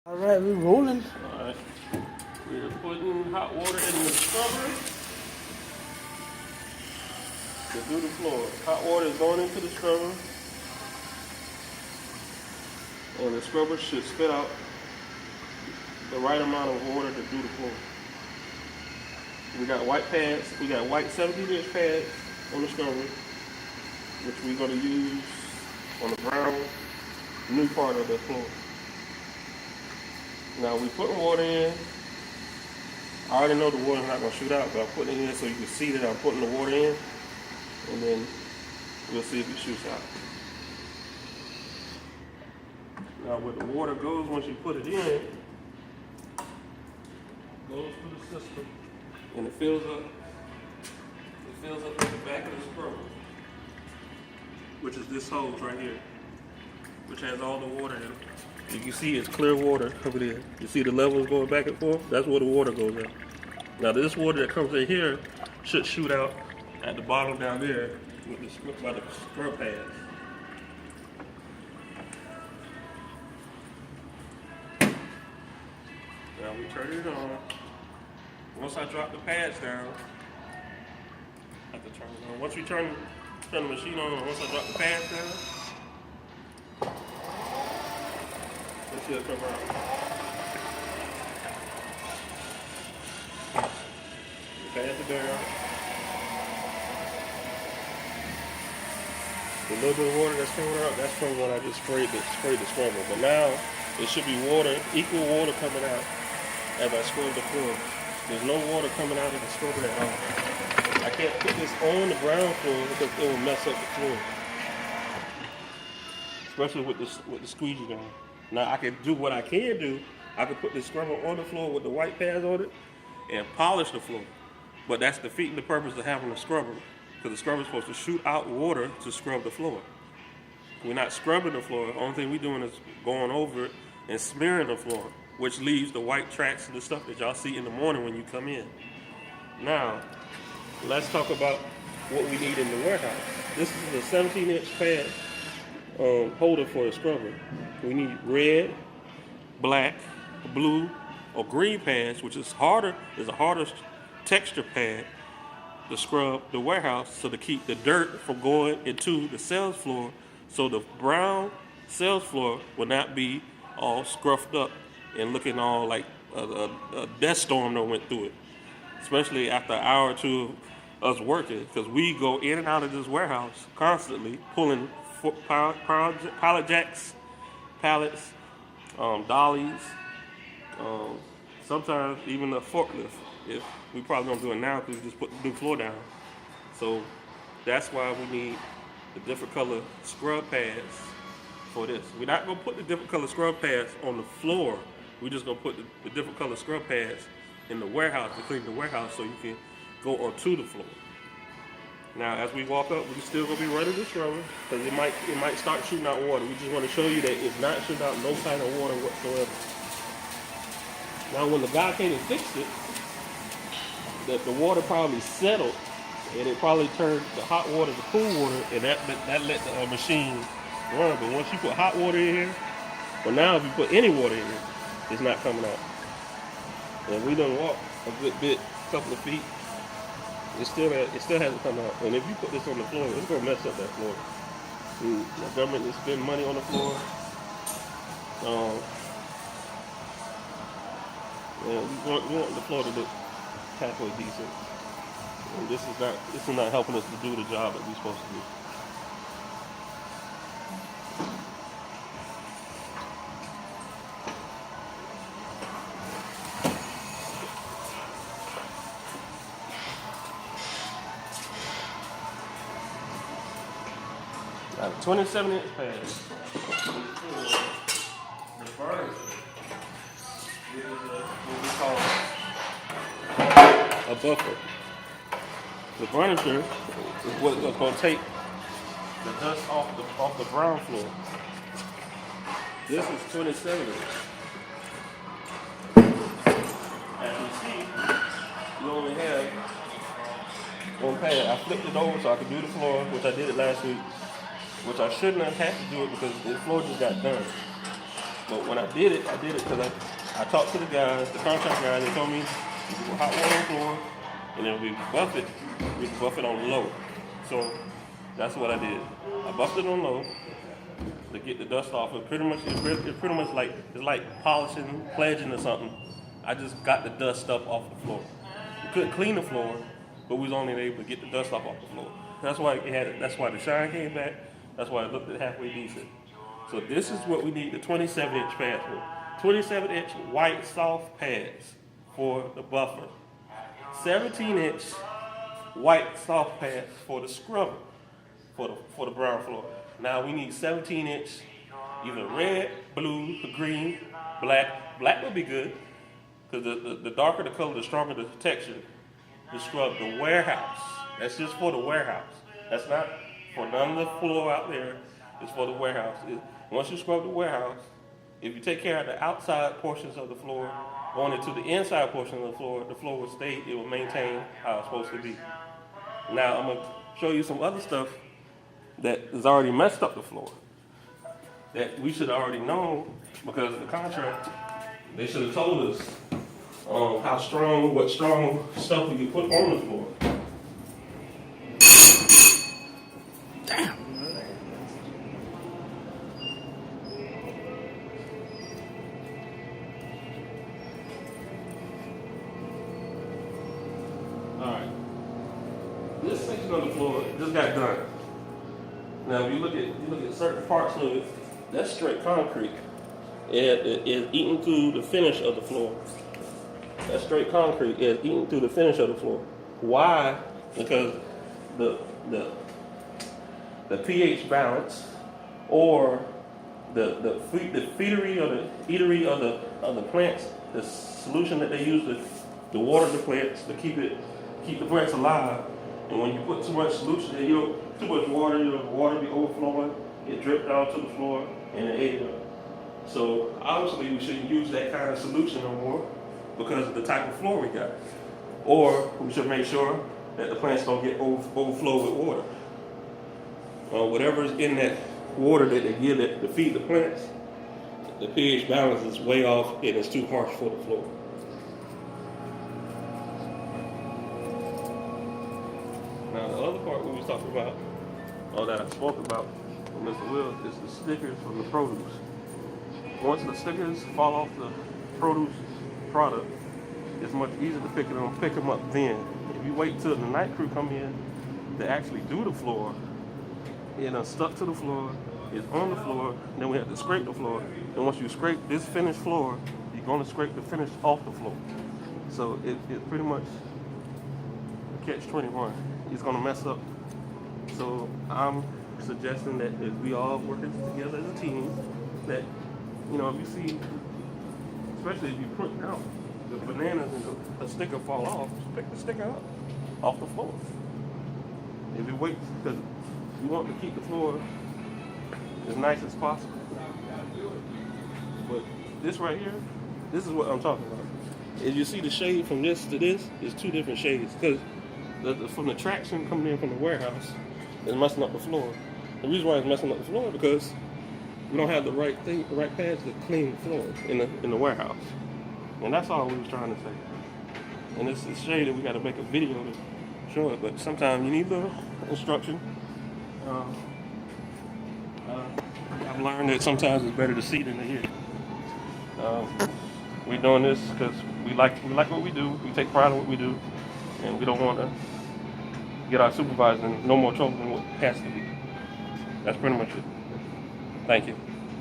All right, we're rolling. Alright. We're putting hot water in the scrubber to do the floor. Hot water is going into the scrubber, and the scrubber should spit out the right amount of water to do the floor. We got white pads, we got white 17-inch pads on the scrubber, which we're going to use on the brown new part of the floor. Now we putting water in. I already know the water's not going to shoot out, but I'm putting it in so you can see that I'm putting the water in, and then we'll see if it shoots out. Now where the water goes once you put it in, it goes through the system, and it fills up at the back of the scrubber, which is this hose right here, which has all the water in it. You can see it's clear water over there. You see the levels going back and forth? That's where the water goes in. Now this water that comes in here should shoot out at the bottom down there by the scrub pads. Now we turn it on. Once I drop the pads down, I have to turn it on. Once we turn the machine on, once I drop the pads down, let's see it come out. The pads are down. The little bit of water that's coming out, that's from when I just sprayed the scrubber. But now it should be water, equal water coming out as I scrub the floor. There's no water coming out of the scrubber at all. I can't put this on the ground floor because it will mess up the floor, especially with the squeegee gun. Now I can do what I can do. I can put the scrubber on the floor with the white pads on it and polish the floor. But that's defeating the purpose of having a scrubber, because the scrubber is supposed to shoot out water to scrub the floor. We're not scrubbing the floor. The only thing we're doing is going over it and smearing the floor, which leaves the white tracks and the stuff that y'all see in the morning when you come in. Now, let's talk about what we need in the warehouse. This is a 17-inch pad holder for a scrubber. We need red, black, blue, or green pads, which is a harder texture pad to scrub the warehouse, so to keep the dirt from going into the sales floor, so the brown sales floor will not be all scruffed up and looking all like a death storm that went through it, especially after an hour or two of us working, because we go in and out of this warehouse constantly pulling pallet jacks, pallets, dollies, sometimes even a forklift. If we probably don't do it now because we just put the new floor down. So that's why we need the different color scrub pads for this. We're not gonna put the different color scrub pads on the floor. We're just gonna put the different color scrub pads in the warehouse to clean the warehouse so you can go onto the floor. Now, as we walk up, we're still gonna be running the scrubber because it might start shooting out water. We just want to show you that it's not shooting out no kind of water whatsoever. Now, when the guy came and fixed it, the water probably settled, and it probably turned the hot water to cool water, and that let the machine run. But once you put hot water in here, well, now if you put any water in here, it's not coming out. And we done walked a good bit, couple of feet. It still hasn't come out. And if you put this on the floor, it's gonna mess up that floor. And the government is spending money on the floor. We want the floor to look halfway decent. And this is not helping us to do the job that we're supposed to do. Now, the 27-inch pad. The Parris is what we call a buffer. The furniture is what's going to take the dust off the brown floor. This is 27 inch. As you see, you only have one pad. I flipped it over so I could do the floor, which I did it last week, which I shouldn't have had to do it because the floor just got done. But when I did it because I talked to the guys, the contract guys. They told me you can put hot water on the floor, and then we buff it on low. So that's what I did. I buffed it on low to get the dust off. It's pretty much like it's like polishing, pledging or something. I just got the dust stuff off the floor. We couldn't clean the floor, but we was only able to get the dust off the floor. That's why that's why the shine came back. That's why it looked at halfway decent. So this is what we need the 27-inch pads for. 27-inch white soft pads for the buffer. 17-inch white soft pads for the scrubber for the brown floor. Now we need 17-inch, either red, blue, green, black. Black would be good, because the darker the color, the stronger the texture. To scrub the warehouse. That's just for the warehouse. That's not for none of the floor out there. It's for the warehouse. Once you scrub the warehouse, if you take care of the outside portions of the floor, going into the inside portion of the floor will stay, it will maintain how it's supposed to be. Now I'm gonna show you some other stuff that has already messed up the floor that we should have already known, because of the contract. They should have told us what strong stuff we could put on the floor. Damn. All right. This section of the floor just got done. Now, if you look at certain parts of it, that's straight concrete. It is eating through the finish of the floor. That's straight concrete. It's eating through the finish of the floor. Why? Because the pH balance, or the feedery or the eatery of the plants, the solution that they use to water the plants to keep the plants alive. And when you put too much solution in, too much water, the water be overflowing, it drip down to the floor and it ate it. So obviously we shouldn't use that kind of solution no more, because of the type of floor we got. Or we should make sure that the plants don't get overflow with water. Whatever's in that water that they give it to feed the plants, the pH balance is way off and it's too harsh for the floor. Now the other part we was talking about, or that I spoke about from Mr. Will, is the stickers from the produce. Once the stickers fall off the produce product, it's much easier to pick them up then. If you wait till the night crew come in to actually do the floor, it's stuck to the floor, it's on the floor, then we have to scrape the floor. And once you scrape this finished floor, you're going to scrape the finish off the floor. So it's pretty much catch-21. It's going to mess up. So I'm suggesting that if we all working together as a team, that, if you see, especially if you put out the bananas and the sticker fall off, just pick the sticker up off the floor. If you wait, because you want to keep the floor as nice as possible. But this right here, this is what I'm talking about. As you see the shade from this to this, is two different shades, because from the traction coming in from the warehouse, it's messing up the floor. The reason why it's messing up the floor is because we don't have the right pads to clean the floor in the warehouse. And that's all we was trying to say. And it's a shame that we got to make a video to show it, but sometimes you need the instruction. I've learned that sometimes it's better to see than to hear. We're doing this because we like what we do. We take pride in what we do, and we don't want to get our supervisor in no more trouble than what has to be. That's pretty much it. Thank you.